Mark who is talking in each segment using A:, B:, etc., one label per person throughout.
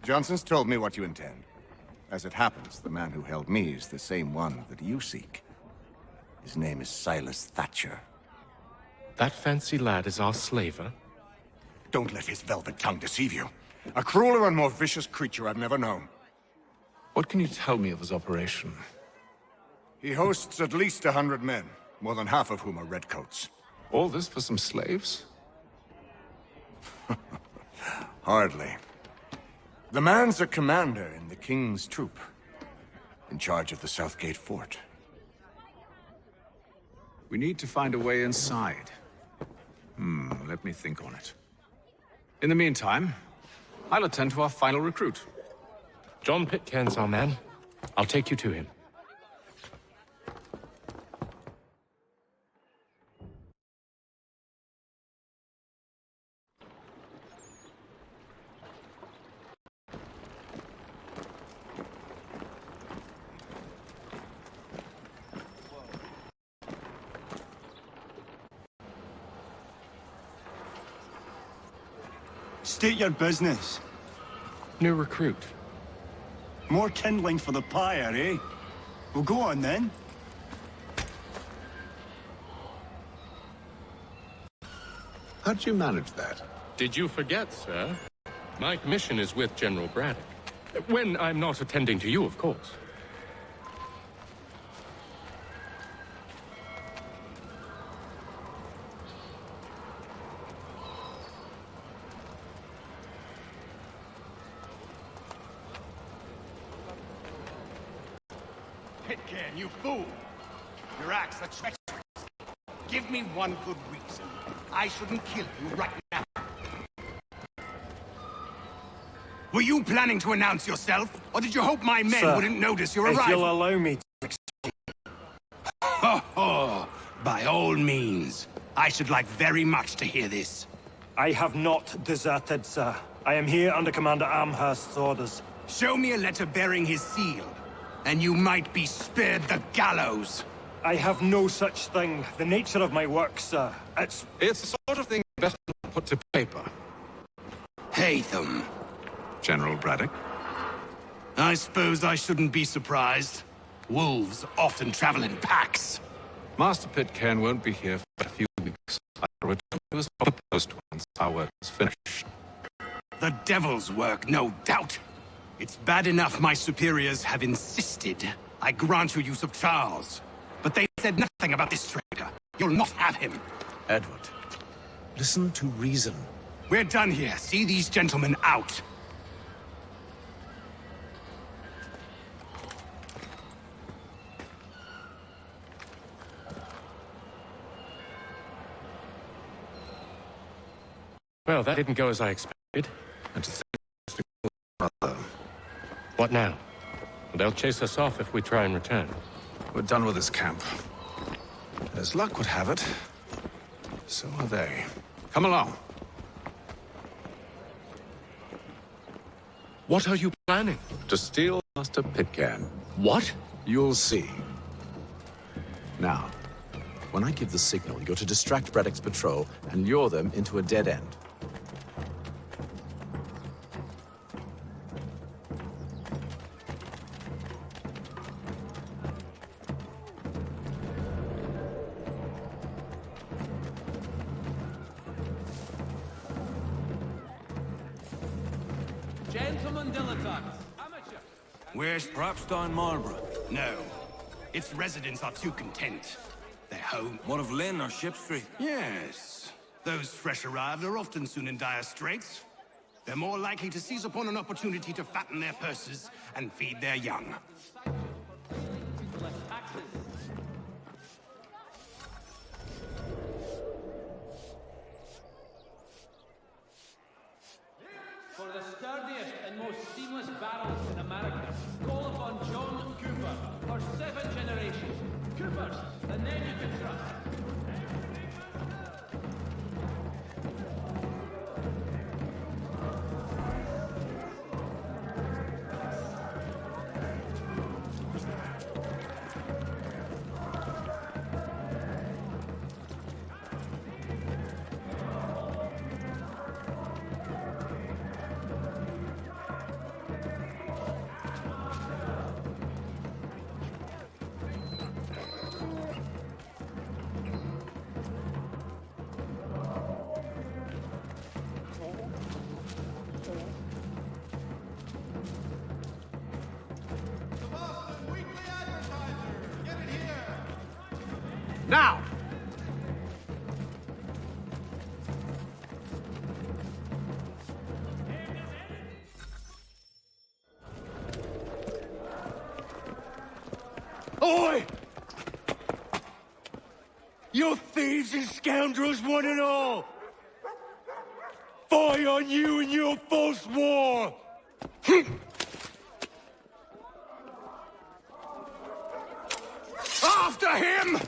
A: Johnson's told me what you intend. As it happens, the man who held me is the same one that you seek. His name is Silas Thatcher.
B: That fancy lad is our slaver?
A: Don't let his velvet tongue deceive you. A crueler and more vicious creature I've never known.
C: What can you tell me of his operation?
A: He hosts at least 100 men, more than half of whom are redcoats.
C: All this for some slaves?
A: Hardly. The man's a commander in the King's troop, in charge of the Southgate Fort.
C: We need to find a way inside. Let me think on it. In the meantime, I'll attend to our final recruit.
B: John Pitcairn's our man. I'll take you to him.
D: State your business.
B: New recruit.
D: More kindling for the pyre, eh? Well, go on then.
C: How'd you manage that?
B: Did you forget, sir? My commission is with General Braddock. When I'm not attending to you, of course.
E: Pitcairn, you fool! Your acts are treacherous. Give me one good reason. I shouldn't kill you right now. Were you planning to announce yourself? Or did you hope my men wouldn't notice your arrival?
D: If you'll allow me to...
E: Ho ho! By all means. I should like very much to hear this.
D: I have not deserted, sir. I am here under Commander Amherst's orders.
E: Show me a letter bearing his seal, and you might be spared the gallows.
D: I have no such thing. The nature of my work, sir. It's
C: the sort of thing best put to paper.
E: Haytham.
C: General Braddock?
E: I suppose I shouldn't be surprised. Wolves often travel in packs.
C: Master Pitcairn won't be here for a few weeks. I'll return to his post once our work is finished.
E: The devil's work, no doubt. It's bad enough my superiors have insisted I grant you use of Charles. But they said nothing about this traitor. You'll not have him.
C: Edward, listen to reason.
E: We're done here. See these gentlemen out.
B: Well, that didn't go as I expected.
C: And to think
B: What now? They'll chase us off if we try and return.
C: we're done with this camp. As luck would have it, so are they. Come along.
B: What are you planning?
C: To steal Master Pitcairn.
B: What?
C: You'll see. Now, when I give the signal, you're to distract Braddock's patrol and lure them into a dead end.
F: Gentlemen dilettantes, amateur.
E: Where's...
G: Perhaps down Marlborough.
E: No. Its residents are too content. They're home.
G: What of Lynn or Ship Street?
E: Yes. Those fresh arrived are often soon in dire straits. They're more likely to seize upon an opportunity to fatten their purses and feed their young.
F: For the sturdiest and most seamless barrels in America, call upon John Cooper for 7 generations. Coopers, the name you can trust.
C: Now!
H: Oi! You thieves and scoundrels, one and all! Fie on you and your false war!
E: After him!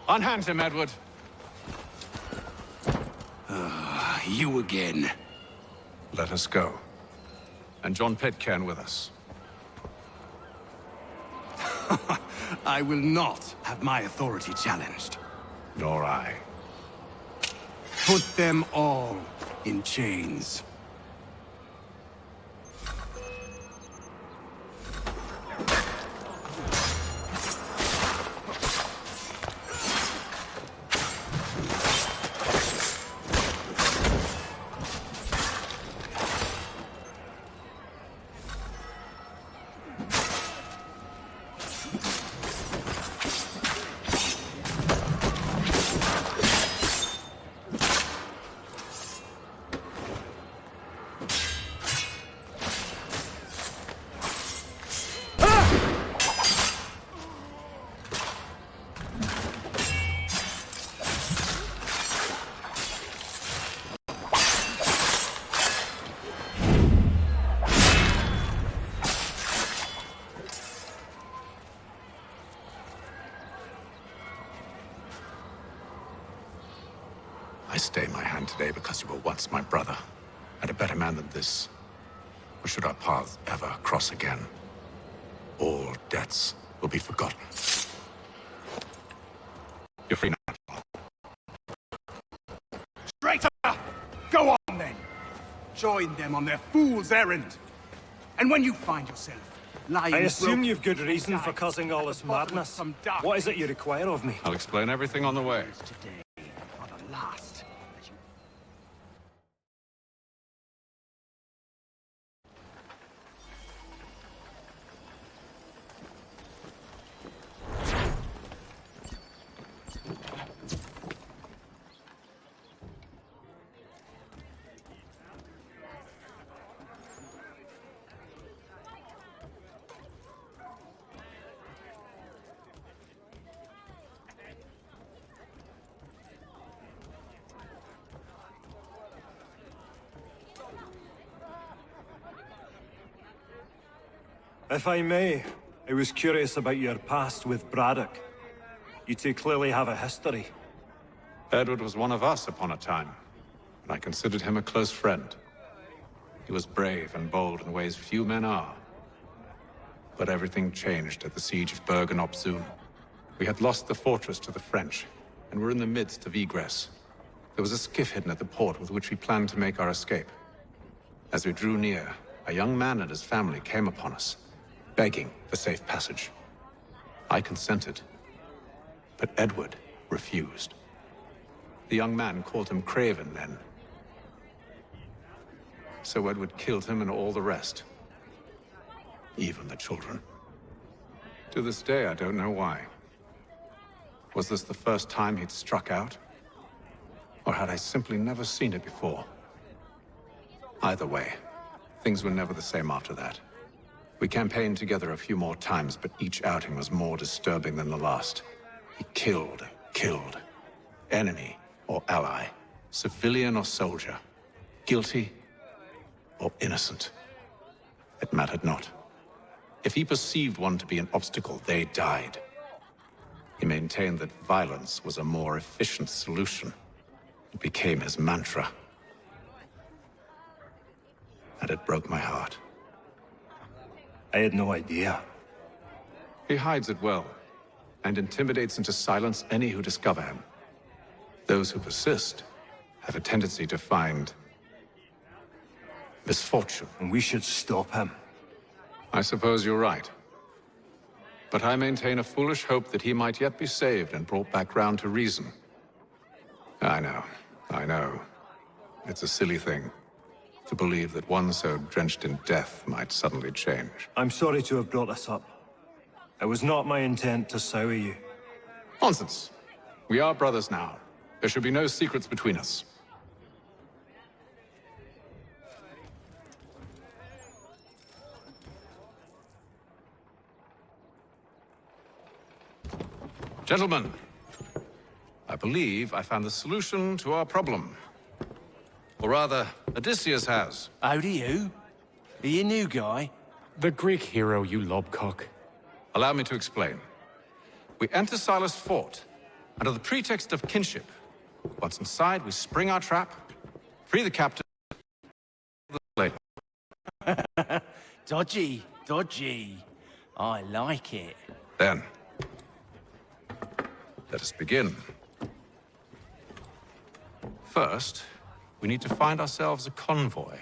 C: Unhand him, Edward.
E: You again.
C: Let us go. And John Pitcairn with us.
E: I will not have my authority challenged.
C: Nor I.
E: Put them all in chains.
C: I stay my hand today because you were once my brother, and a better man than this. Or should our paths ever cross again, all debts will be forgotten. You're free now.
E: Traitor! Go on then! Join them on their fool's errand. And when you find yourself lying
D: I assume
E: broken
D: you've good reason for
E: beside
D: causing all this madness.
E: some dark
D: What is it you require of me?
C: I'll explain everything on the way.
E: today are the last that you...
D: If I may, I was curious about your past with Braddock. You two clearly have a history.
C: Edward was one of us upon a time, and I considered him a close friend. He was brave and bold in ways few men are. But everything changed at the siege of Bergen-op-Zoom. We had lost the fortress to the French, and were in the midst of egress. There was a skiff hidden at the port with which we planned to make our escape. As we drew near, a young man and his family came upon us, begging for safe passage. I consented, but Edward refused. The young man called him Craven then. So Edward killed him and all the rest. Even the children. To this day, I don't know why. Was this the first time he'd struck out? Or had I simply never seen it before? Either way, things were never the same after that. We campaigned together a few more times, but each outing was more disturbing than the last. He killed. Enemy or ally, civilian or soldier, guilty or innocent. It mattered not. If he perceived one to be an obstacle, they died. He maintained that violence was a more efficient solution. It became his mantra. And it broke my heart.
D: I had no idea.
C: He hides it well, and intimidates into silence any who discover him. Those who persist have a tendency to find misfortune.
D: And we should stop him.
C: I suppose you're right. But I maintain a foolish hope that he might yet be saved and brought back round to reason. I know. It's a silly thing to believe that one so drenched in death might suddenly change.
D: I'm sorry to have brought this up. It was not my intent to sour you.
C: Nonsense. We are brothers now. There should be no secrets between us. Gentlemen, I believe I found the solution to our problem. Or rather, Odysseus has.
H: How do you? Are you a new guy?
B: The Greek hero, you lobcock.
C: Allow me to explain. We enter Silas' fort under the pretext of kinship. Once inside, we spring our trap, free the captive, later.
H: Dodgy, dodgy. I like it.
C: Then, let us begin. First, we need to find ourselves a convoy.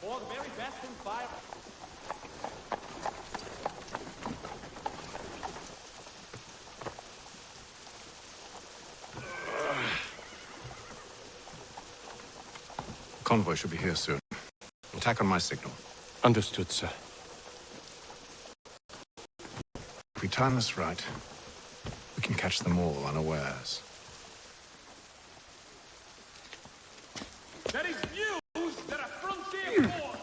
F: For the very best in fire.
C: Convoy should be here soon. Attack on my signal.
B: Understood, sir.
C: If we time this right, we can catch them all unawares.
F: There is news that a frontier force...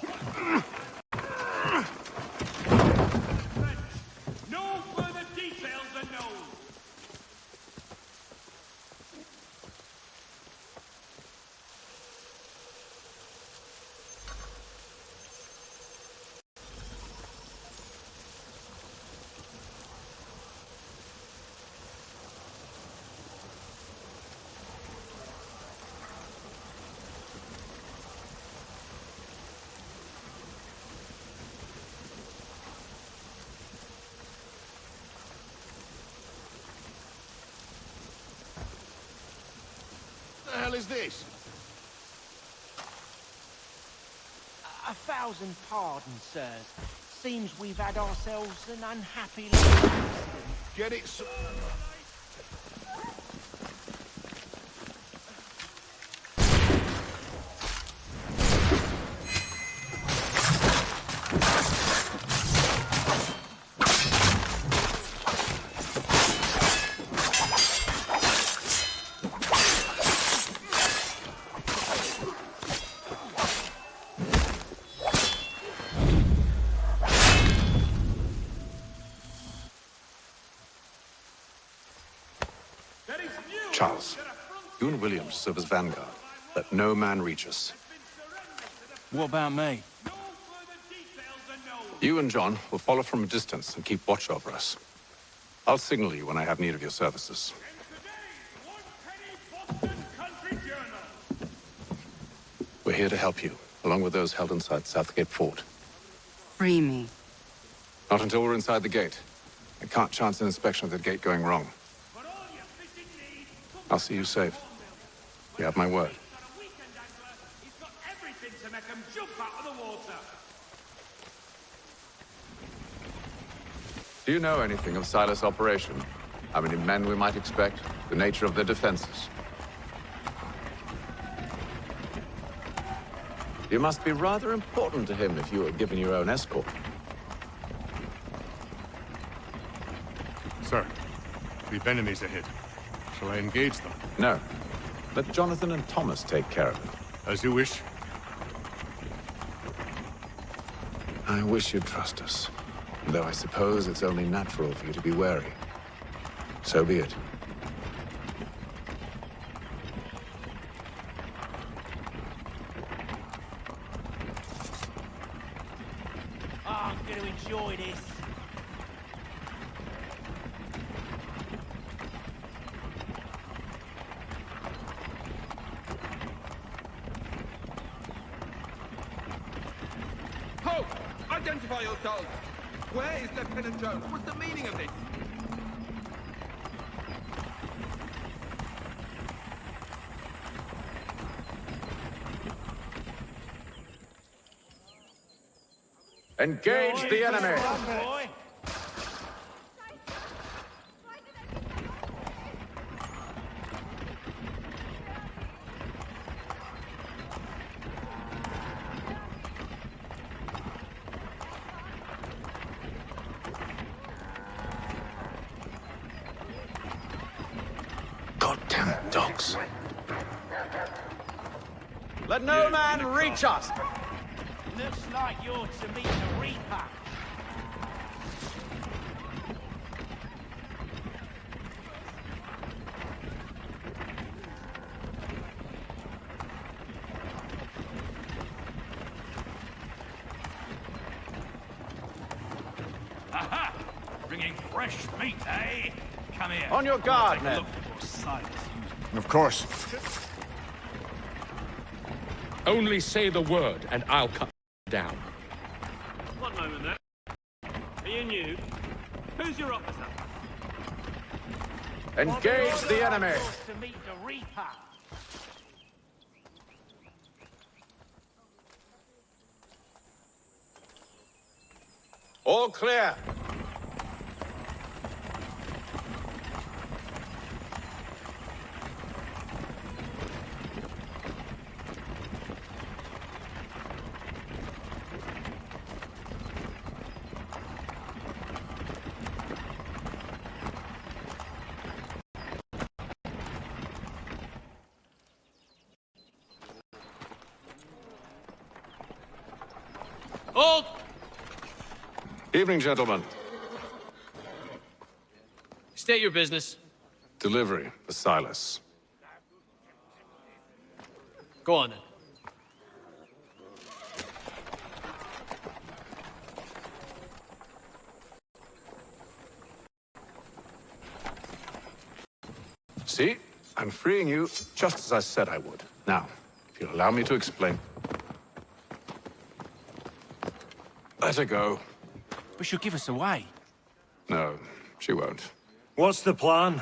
F: No further details are known.
A: What the hell is this?
I: 1,000 pardons, sirs. Seems we've had ourselves an unhappy little accident.
A: Get it, sir.
C: Charles, you and Williams serve as vanguard. Let no man reach us.
H: What about me?
C: You and John will follow from a distance and keep watch over us. I'll signal you when I have need of your services. We're here to help you, along with those held inside Southgate Fort.
J: Free me.
C: Not until we're inside the gate. I can't chance an inspection of the gate going wrong. I'll see you safe. You have my word. Do you know anything of Silas' operation? How many men we might expect? The nature of their defenses? You must be rather important to him if you were given your own escort.
K: Sir, we've enemies ahead. Shall I engage them?
C: No. Let Jonathan and Thomas take care of it.
K: As you wish.
C: I wish you'd trust us. Though I suppose it's only natural for you to be wary. So be it.
I: Oh, I'm going to enjoy this.
J: Identify yourselves! Where is Lieutenant Jones? What's the meaning of this?
C: Engage the enemy!
I: Boy.
C: Goddamn dogs.
H: Let no man reach us!
I: Looks like you're to meet the Reaper.
F: Aha! Bringing fresh meat, eh? Come here.
H: On your guard, men.
A: Of course.
B: Only say the word, and I'll cut down.
F: One moment there. Are you new? Who's your officer?
C: Engage the enemy!
I: You're to meet the Reaper.
H: All clear.
F: Hold!
C: Evening, gentlemen.
F: State your business.
C: Delivery for Silas.
F: Go on then.
C: See? I'm freeing you just as I said I would. Now, if you'll allow me to explain. Let her go.
F: But she'll give us away.
C: No, she won't.
D: What's the plan?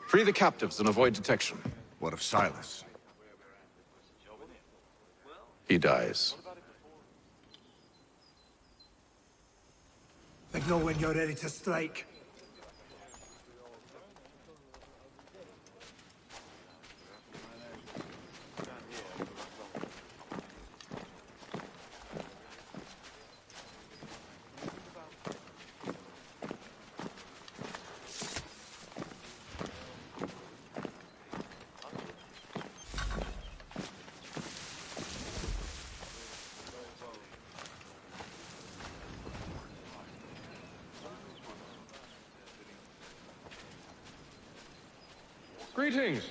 C: Free the captives and avoid detection.
A: What of Silas?
C: He dies.
H: Signal when you're ready to strike.
B: Greetings.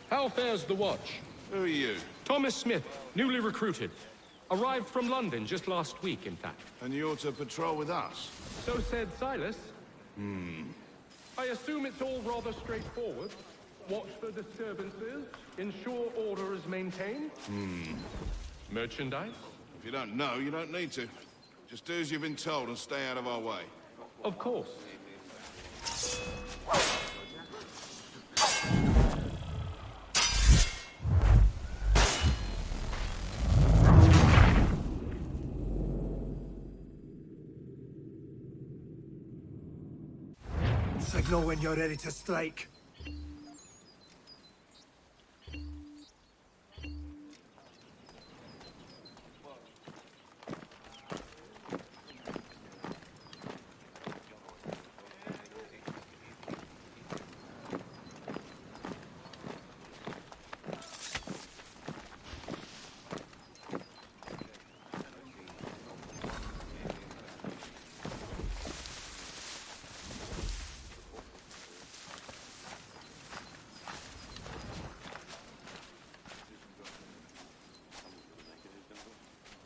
B: How fares the watch?
K: Who are you?
B: Thomas Smith, newly recruited. Arrived from London just last week, in fact.
K: And you're to patrol with us?
B: So said Silas. I assume it's all rather straightforward. Watch for disturbances, ensure order is maintained. Merchandise?
K: If you don't know, you don't need to. Just do as you've been told and stay out of our way.
B: Of course.
H: Signal when you're ready to strike.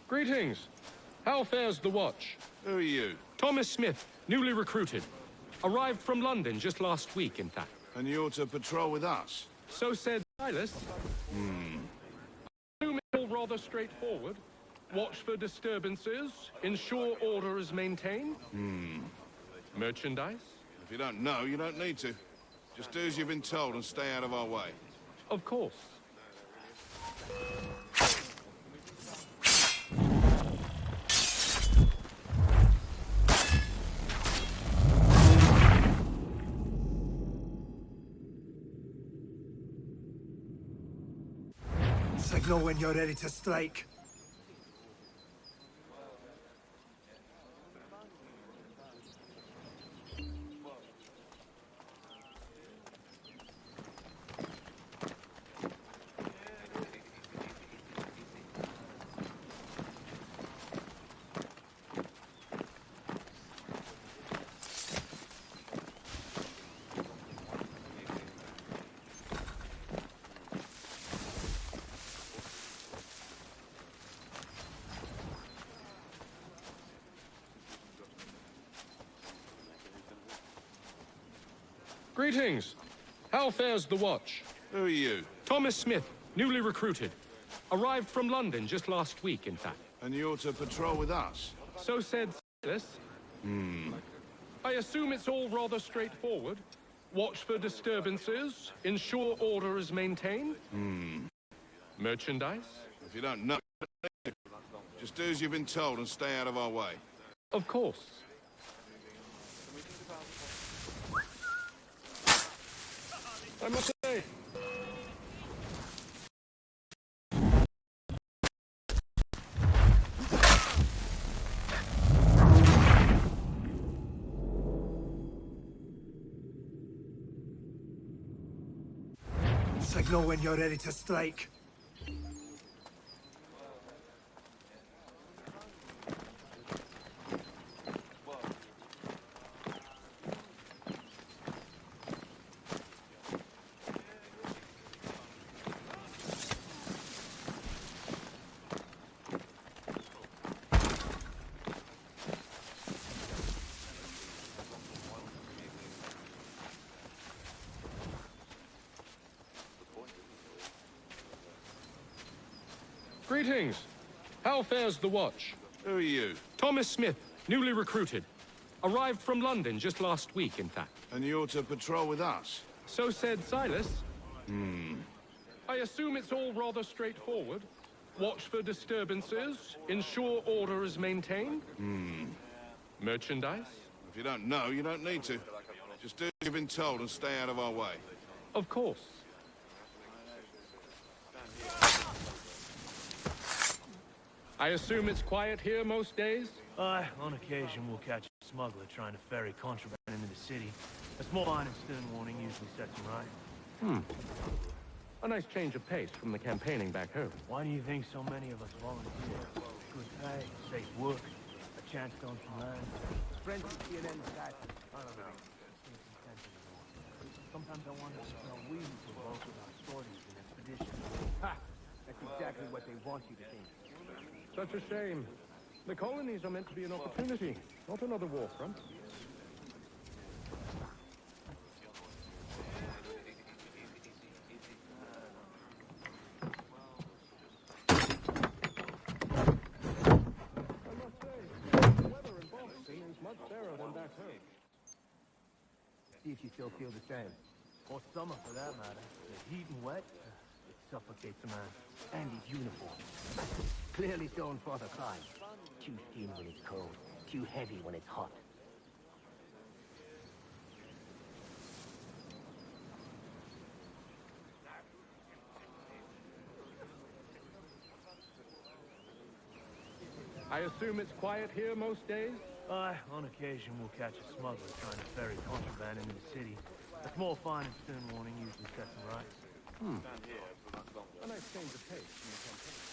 B: Greetings. How fares the watch?
K: Who are you?
B: Thomas Smith, newly recruited. Arrived from London just last week, in fact.
K: And you're to patrol with us?
B: So said Silas. I assume it's all rather straightforward. Watch for disturbances. Ensure order is maintained. Merchandise?
K: If you don't know, you don't need to. Just do as you've been told and stay out of our way.
B: Of course.
H: Signal when you're ready to strike.
B: Greetings. How fares the watch?
K: Who are you?
B: Thomas Smith, newly recruited. Arrived from London just last week, in fact.
K: And you're to patrol with us?
B: So said Silas. I assume it's all rather straightforward. Watch for disturbances. Ensure order is maintained. Merchandise?
K: If you don't know, just do as you've been told and stay out of our way.
B: Of course. I must say,
H: Signal when you're ready to strike.
B: greetings. How fares the watch?
K: Who are you?
B: Thomas Smith, newly recruited. Arrived from London just last week, in fact.
K: And you're to patrol with us?
B: So said Silas. I assume it's all rather straightforward. Watch for disturbances. Ensure order is maintained. Merchandise?
K: If you don't know, you don't need to. Just do as you've been told and stay out of our way.
B: Of course. I assume it's quiet here most days?
L: Aye, on occasion we'll catch a smuggler trying to ferry contraband into the city. A small fine and stern warning usually sets him right.
B: A nice change of pace from the campaigning back home.
L: Why do you think so many of us volunteer? Good pay, safe work, a chance to own some land. Friends CNN side. I don't know. Sometimes I wonder how we who vote with our sorties and expeditions. Ha! That's exactly what they want you to think.
B: Such a shame. The colonies are meant to be an opportunity, not another war front. I must say, the weather in Boston is much fairer than back home.
L: See if you still feel the same. Or summer, for that matter. The heat and wet, it suffocates a man.
I: And his uniform. Clearly shown for the climb. Too thin when it's cold, too heavy when it's hot.
B: I assume it's quiet here most days?
L: Aye, on occasion we'll catch a smuggler trying to ferry contraband into the city. A small fine and stern warning usually sets him right.
B: A nice change of pace from the campaign.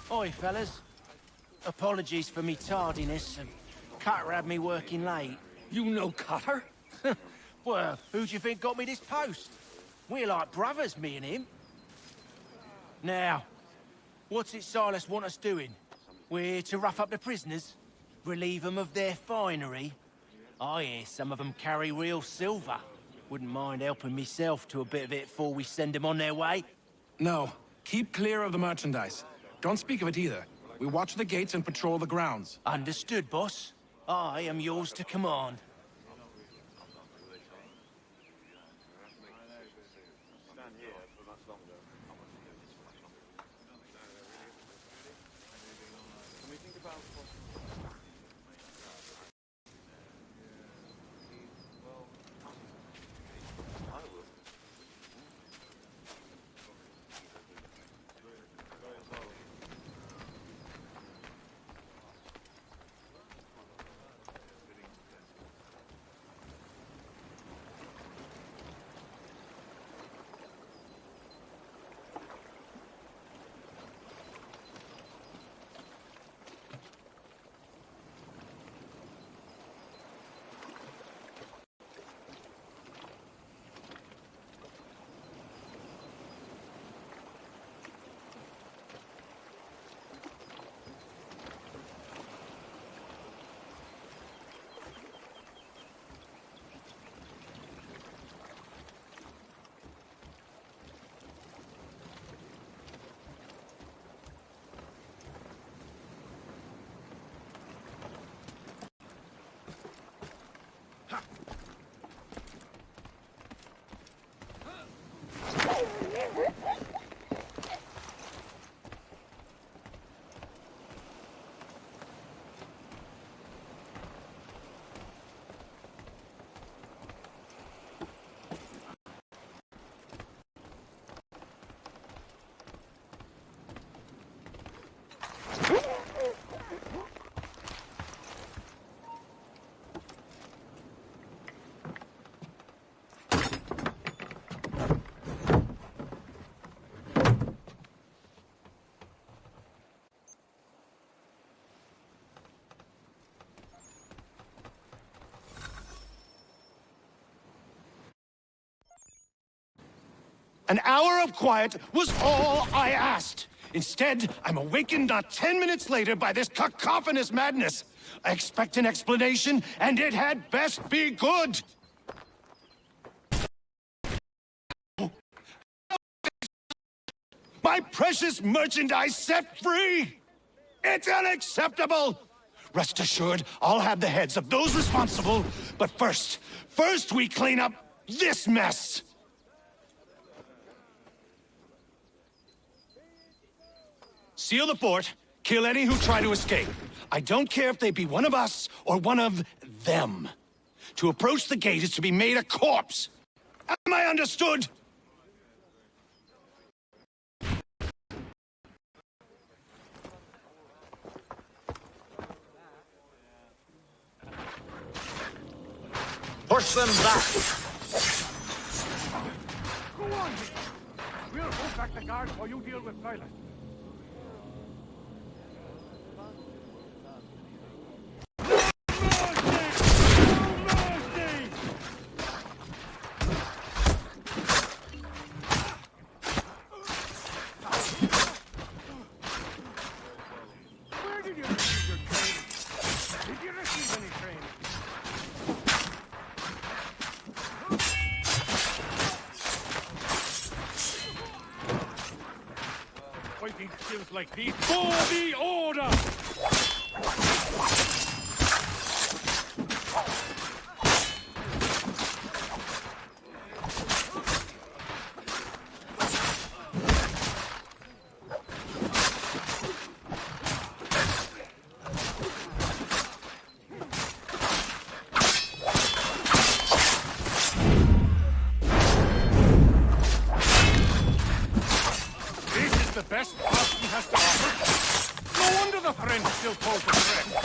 L: Oi, fellas. Apologies for me tardiness. Cutter had me working late.
H: You know Cutter?
L: Well, who do you think got me this post? We're like brothers, me and him. Now, what's it Silas want us doing? We're here to rough up the prisoners? Relieve them of their finery? I hear some of them carry real silver. Wouldn't mind helping myself to a bit of it before we send them on their way.
J: No. Keep clear of the merchandise. Don't speak of it either. We watch the gates and patrol the grounds.
L: Understood, boss. I am yours to command.
H: An hour of quiet was all I asked. Instead, I'm awakened not 10 minutes later by this cacophonous madness. I expect an explanation, and it had best be good. My precious merchandise set free! It's unacceptable! Rest assured, I'll have the heads of those responsible, but first we clean up this mess! Seal the fort, kill any who try to escape. I don't care if they be one of us or one of them. To approach the gate is to be made a corpse. Am I understood? Push them back!
L: Go on! We'll hold back the guards while you deal with Silas. Fighting skills like these for the order! The best Boston has to offer? No wonder the French still call for French.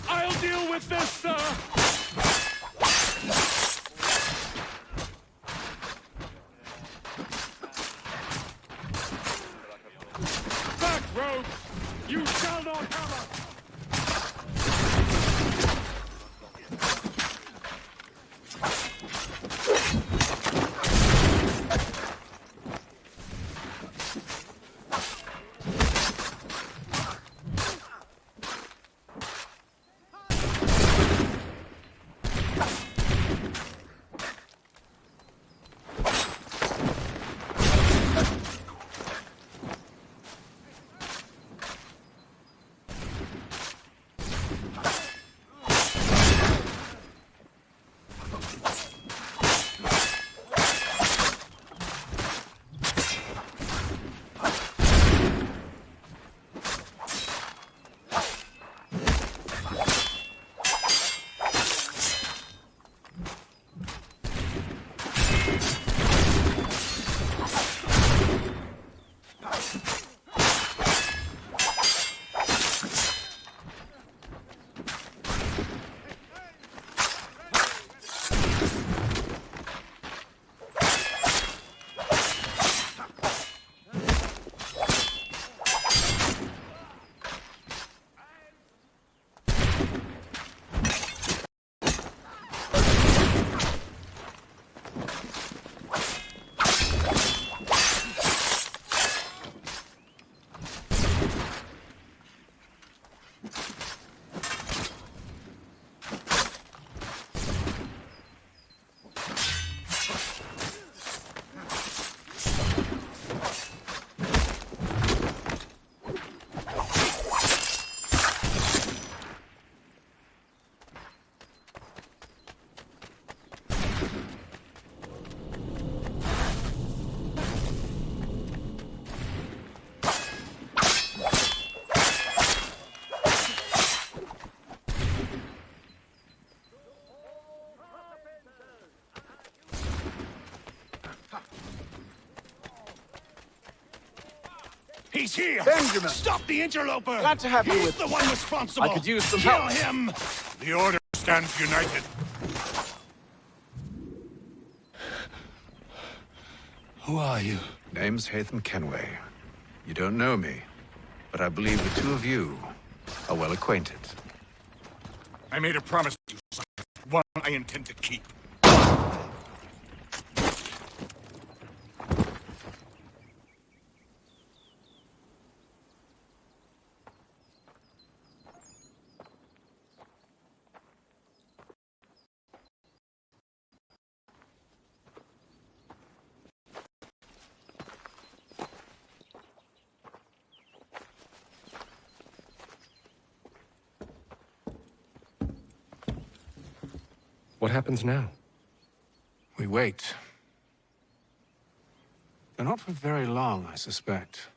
L: I'll deal with this, sir!
B: rogues! You shall not have us!
H: He's here!
G: Benjamin!
H: Stop the interloper!
G: Glad to have you
H: He's
G: with
H: the
G: us.
H: one responsible!
G: I could use some
H: Kill
G: help.
H: him!
K: The Order stands united.
H: Who are you?
C: Name's Hatham Kenway. You don't know me, but I believe the two of you are well acquainted.
K: I made a promise to you, son. One I intend to keep.
B: What happens now?
C: We wait. But not for very long, I suspect.